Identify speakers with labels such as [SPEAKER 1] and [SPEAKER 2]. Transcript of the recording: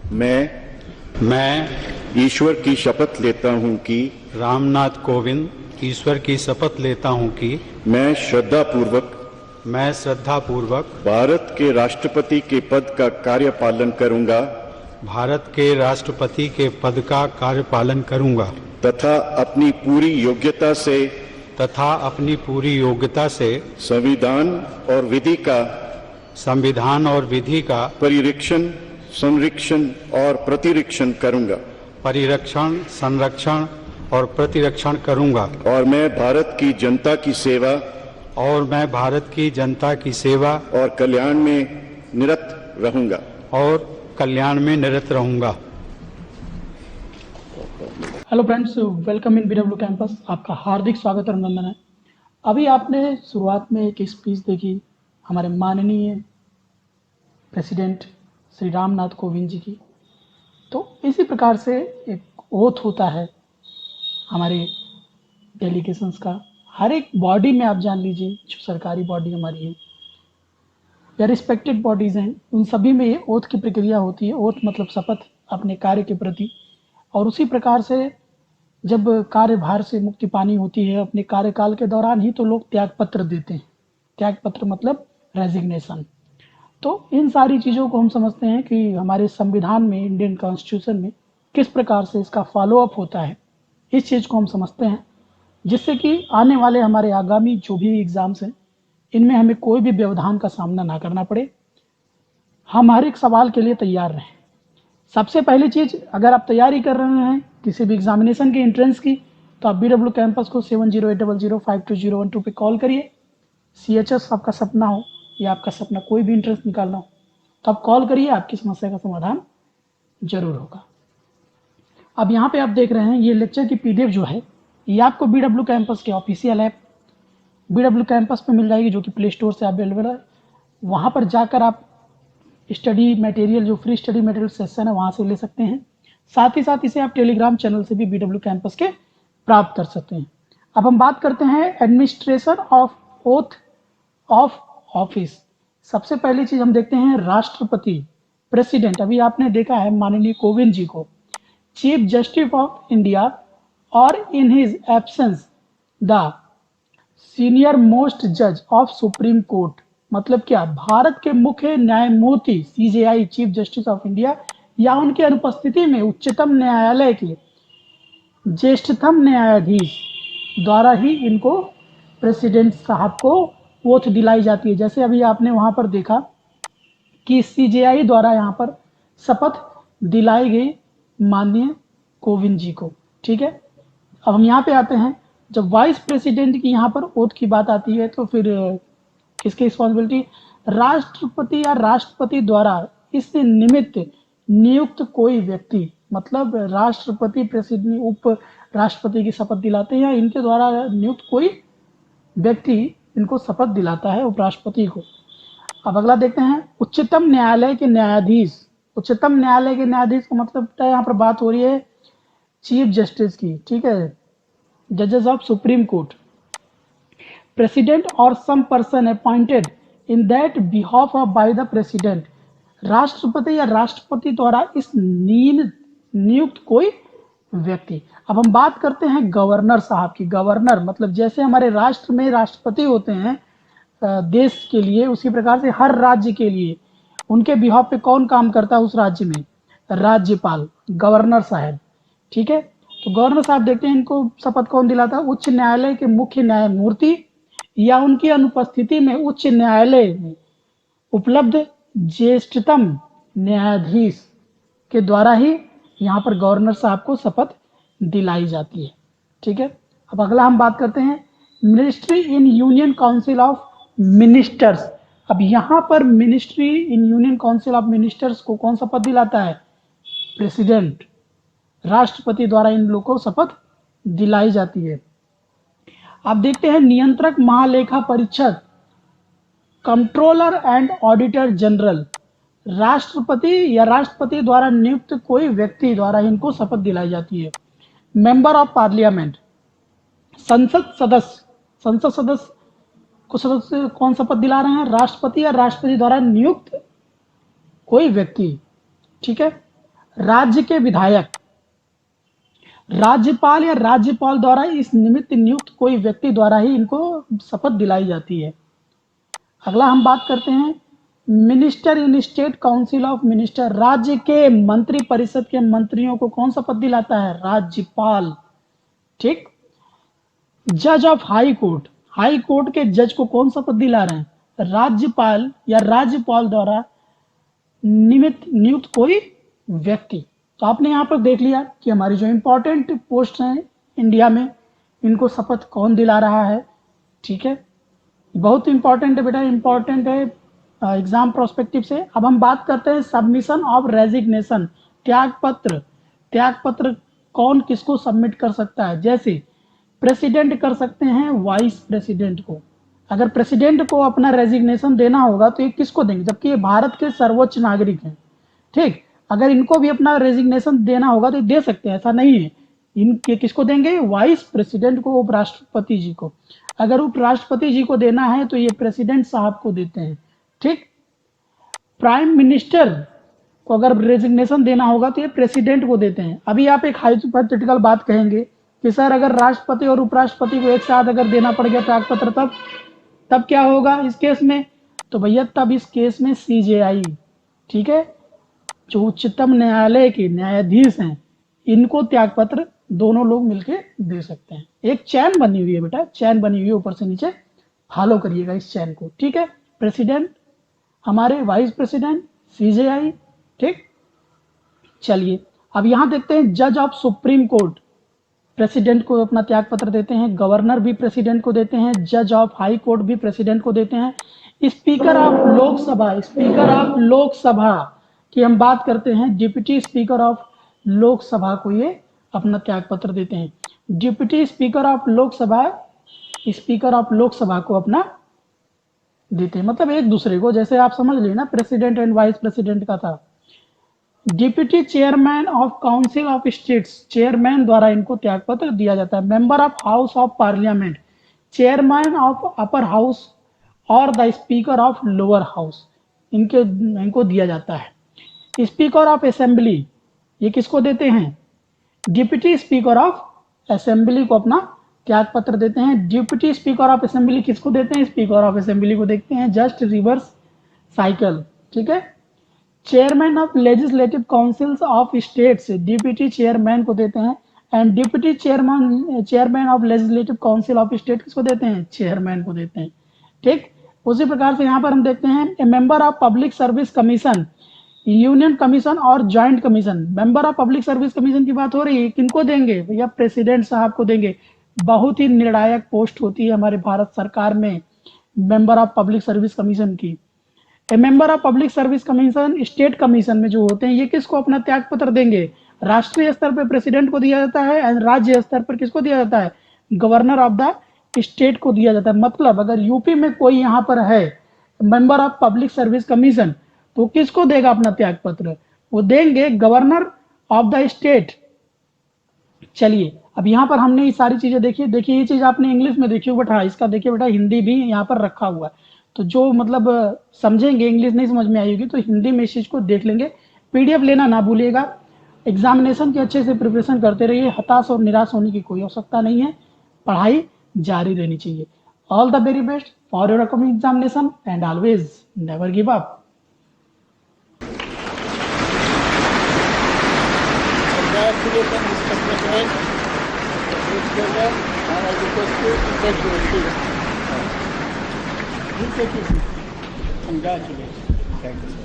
[SPEAKER 1] मैं
[SPEAKER 2] ईश्वर की शपथ लेता हूं कि
[SPEAKER 1] रामनाथ कोविंद ईश्वर की शपथ लेता हूं कि
[SPEAKER 2] मैं श्रद्धापूर्वक भारत के राष्ट्रपति के पद का कार्यपालन करूंगा
[SPEAKER 1] भारत के राष्ट्रपति के पद का कार्यपालन करूंगा
[SPEAKER 2] तथा अपनी पूरी योग्यता से संविधान और विधि का परिरक्षण, संरक्षण और प्रतिरक्षण करूंगा और मैं भारत की जनता की सेवा और कल्याण में निरत रहूंगा।
[SPEAKER 3] Hello friends, welcome in BW campus. आपका हार्दिक स्वागत और अभिनंदन है। अभी आपने शुरुआत में एक स्पीच देखी हमारे माननीय प्रेसिडेंट श्री रामनाथ कोविंद जी की। तो इसी प्रकार से एक ओथ होता है हमारे डेलीगेशंस का। हर एक बॉडी में आप जान लीजिए, जो सरकारी बॉडी हमारी है या रिस्पेक्टेड बॉडीज़ हैं, उन सभी में ये ओथ की प्रक्रिया होती है। ओथ मतलब शपथ अपने कार्य के प्रति। और उसी प्रकार से जब कार्यभार से मुक्ति पानी होती है अपने कार्यकाल के दौरान ही तो लोग त्यागपत्र देते हैं। त्यागपत्र मतलब रेजिग्नेशन। तो इन सारी चीज़ों को हम समझते हैं कि हमारे संविधान में, इंडियन कॉन्स्टिट्यूशन में किस प्रकार से इसका फॉलोअप होता है, इस चीज़ को हम समझते हैं, जिससे कि आने वाले हमारे आगामी जो भी एग्ज़ाम्स हैं इनमें हमें कोई भी व्यवधान का सामना ना करना पड़े। हम हर एक सवाल के लिए तैयार रहें। सबसे पहली चीज़, अगर आप तैयारी कर रहे हैं किसी भी एग्जामिनेशन के एंट्रेंस की, तो आप बीडब्ल्यू कैंपस को 7080052012 पे कॉल करिए। CHS आपका सपना हो या आपका सपना कोई भी एंट्रेंस निकालना हो तो आप कॉल करिए, आपकी समस्या का समाधान जरूर होगा। अब यहाँ पे आप देख रहे हैं ये लेक्चर की PDF जो है ये आपको बीडब्ल्यू कैंपस के ऑफिशियल ऐप बीडब्ल्यू कैंपस पे मिल जाएगी, जो कि प्ले स्टोर से अवेलेबल है। वहाँ पर जाकर आप स्टडी मटेरियल, जो फ्री स्टडी मटेरियल सेशन है, वहाँ से ले सकते हैं। साथ ही साथ इसे आप टेलीग्राम चैनल से भी बीडब्ल्यू कैंपस के प्राप्त कर सकते हैं। अब हम बात करते हैं administration of oath of office. सबसे पहली चीज़ हम देखते हैं राष्ट्रपति, प्रेसिडेंट। अभी आपने देखा है माननीय कोविंद जी को चीफ जस्टिस ऑफ इंडिया और in his absence the senior most जज ऑफ सुप्रीम कोर्ट। मतलब क्या, भारत के मुख्य न्यायमूर्ति CJI, chief justice of India, या उनकी अनुपस्थिति में उच्चतम न्यायालय के ज्येष्ठतम न्यायाधीश द्वारा ही इनको, प्रेसिडेंट साहब को ओथ दिलाई जाती है। जैसे अभी आपने वहां पर देखा कि CJI द्वारा यहाँ पर शपथ दिलाई गई माननीय कोविंद जी को। ठीक है, अब हम यहाँ पे आते हैं। जब वाइस प्रेसिडेंट की यहाँ पर ओथ की बात आती है तो फिर किसकी रिस्पॉन्सिबिलिटी? राष्ट्रपति या राष्ट्रपति द्वारा इस निमित्त नियुक्त कोई व्यक्ति, मतलब राष्ट्रपति, प्रेसिडेंट, उप राष्ट्रपति की शपथ दिलाते हैं या इनके द्वारा नियुक्त कोई व्यक्ति इनको शपथ दिलाता है, उपराष्ट्रपति को। अब अगला देखते हैं उच्चतम न्यायालय के न्यायाधीश। उच्चतम न्यायालय के न्यायाधीश का मतलब यहाँ पर बात हो रही है चीफ जस्टिस की। ठीक है, जजेस ऑफ सुप्रीम कोर्ट। प्रेसिडेंट और some person appointed in that behalf of by the president. राष्ट्रपति या राष्ट्रपति द्वारा इस नियुक्त कोई व्यक्ति। अब हम बात करते हैं गवर्नर साहब की। गवर्नर मतलब जैसे हमारे राष्ट्र में राष्ट्रपति होते हैं देश के लिए, उसी प्रकार से हर राज्य के लिए उनके बिहाफ पे कौन काम करता है उस राज्य में? राज्यपाल, गवर्नर साहब। ठीक है, तो गवर्नर साहब देखते हैं इनको शपथ कौन दिलाता है? उच्च न्यायालय के मुख्य न्यायमूर्ति या उनकी अनुपस्थिति में उच्च न्यायालय में उपलब्ध ज्येष्ठतम न्यायाधीश के द्वारा ही यहाँ पर गवर्नर साहब को शपथ दिलाई जाती है। ठीक है, अब अगला हम बात करते हैं ministry in union council of ministers. अब यहाँ पर ministry in union council of ministers को कौन शपथ दिलाता है? प्रेसिडेंट, राष्ट्रपति द्वारा इन लोगों को शपथ दिलाई जाती है। आप देखते हैं नियंत्रक महालेखा परीक्षक, कंट्रोलर एंड ऑडिटर जनरल। राष्ट्रपति या राष्ट्रपति द्वारा नियुक्त कोई व्यक्ति द्वारा इनको शपथ दिलाई जाती है। मेंबर ऑफ पार्लियामेंट, संसद सदस्य। संसद सदस्य को सदस्य कौन शपथ दिला रहे हैं? राष्ट्रपति या राष्ट्रपति द्वारा नियुक्त कोई व्यक्ति। ठीक है, राज्य के विधायक, राज्यपाल या राज्यपाल द्वारा इस निमित्त नियुक्त कोई व्यक्ति द्वारा ही इनको शपथ दिलाई जाती है। अगला हम बात करते हैं minister in state council of minister, राज्य के मंत्री परिषद के मंत्रियों को कौन शपथ दिलाता है? राज्यपाल। ठीक। जज of high court, high court के जज को कौन शपथ दिला रहे हैं? राज्यपाल या राज्यपाल द्वारा नियुक्त कोई व्यक्ति। तो आपने यहाँ पर देख लिया कि हमारी जो इंपॉर्टेंट पोस्ट हैं इंडिया में, इनको शपथ कौन दिला रहा है। ठीक है, बहुत इंपॉर्टेंट है बेटा, इंपॉर्टेंट है एग्जाम प्रोस्पेक्टिव से। अब हम बात करते हैं सबमिशन ऑफ रेजिग्नेशन, त्यागपत्र। त्यागपत्र कौन किसको सबमिट कर सकता है? जैसे प्रेसिडेंट कर सकते हैं वाइस प्रेसिडेंट को। अगर प्रेसिडेंट को अपना रेजिग्नेशन देना होगा तो ये किसको देंगे? जबकि ये भारत के सर्वोच्च नागरिक हैं। ठीक, अगर इनको भी अपना रेजिग्नेशन देना होगा तो दे सकते हैं, ऐसा नहीं है। इनके किसको देंगे? वाइस प्रेसिडेंट को, उपराष्ट्रपति जी को। अगर उपराष्ट्रपति जी को देना है तो ये प्रेसिडेंट साहब को देते हैं। ठीक, प्राइम मिनिस्टर को अगर रेजिग्नेशन देना होगा तो ये प्रेसिडेंट को देते हैं। अभी आप एक हाइपोथेटिकल बात कहेंगे कि सर अगर राष्ट्रपति और उपराष्ट्रपति को एक साथ अगर देना पड़ गया त्यागपत्र तब क्या होगा इस केस में? तो भैया तब इस केस में सीजेआई, ठीक है, जो उच्चतम न्यायालय के न्यायाधीश हैं, इनको त्यागपत्र दोनों लोग मिलके दे सकते हैं। एक चैन बनी हुई है बेटा, चैन बनी हुई है, ऊपर से नीचे फॉलो करिएगा इस चैन को। ठीक है, प्रेसिडेंट, हमारे वाइस प्रेसिडेंट, सीजेआई। ठीक, चलिए अब यहां देखते हैं जज ऑफ सुप्रीम कोर्ट प्रेसिडेंट को अपना त्यागपत्र देते हैं, गवर्नर भी प्रेसिडेंट को देते हैं, जज ऑफ हाई कोर्ट भी प्रेसिडेंट को देते हैं। Speaker of Lok Sabha, speaker of Lok Sabha की हम बात करते हैं, डिप्टी स्पीकर ऑफ लोकसभा को ये अपना त्यागपत्र देते हैं। Deputy speaker of Lok Sabha speaker of Lok Sabha को अपना देते हैं, मतलब एक दूसरे को, जैसे आप समझ लिए ना प्रेसिडेंट एंड वाइस प्रेसिडेंट का था। Deputy chairman of council of states, chairman द्वारा इनको त्यागपत्र दिया जाता है। Member of house of parliament, chairman of upper house और the speaker of lower house, इनको दिया जाता है। स्पीकर ऑफ असेंबली, ये किसको देते हैं? डिप्टी स्पीकर ऑफ असेंबली को अपना त्यागपत्र देते हैं। डिप्टी स्पीकर ऑफ असेंबली किसको देते हैं? स्पीकर ऑफ असेंबली को देखते हैं। Just reverse cycle. ठीक है, chairman of legislative councils of states, deputy chairman को देते हैं। And deputy chairman of legislative council of state किसको देते हैं? चेयरमैन को देते हैं। ठीक, उसी प्रकार से यहाँ पर हम देखते हैं a member of public service commission, union commission और joint commission. Member of public service commission की बात हो रही है, किनको देंगे भैया? प्रेसिडेंट साहब को देंगे। बहुत ही निर्णायक पोस्ट होती है हमारे भारत सरकार में member of public service commission की। A member of public service commission state commission में जो होते हैं, ये किसको अपना त्यागपत्र देंगे? राष्ट्रीय स्तर पर प्रेसिडेंट को दिया जाता है एंड राज्य स्तर पर किसको दिया जाता है? गवर्नर ऑफ द स्टेट को दिया जाता है। मतलब अगर यूपी में कोई यहाँ पर है member of public service commission, तो किसको देगा अपना त्यागपत्र? वो देंगे गवर्नर ऑफ द स्टेट। चलिए अब यहाँ पर हमने ये सारी चीजें देखी। देखिए ये चीज आपने इंग्लिश में देखी हो, बट हाँ इसका देखिए बेटा हिंदी भी यहाँ पर रखा हुआ है, तो जो मतलब समझेंगे, इंग्लिश नहीं समझ में आएगी तो हिंदी में इस चीज को देख लेंगे। पीडीएफ लेना ना भूलिएगा। एग्जामिनेशन की अच्छे से प्रिपरेशन करते रहिए, हताश और निराश होने की कोई आवश्यकता नहीं है, पढ़ाई जारी रहनी चाहिए। All the very best for your upcoming examination and always never give up.
[SPEAKER 4] Congratulations, Mr. President. And I request you to take your seat. You take your seat. Congratulations. Thank you, sir.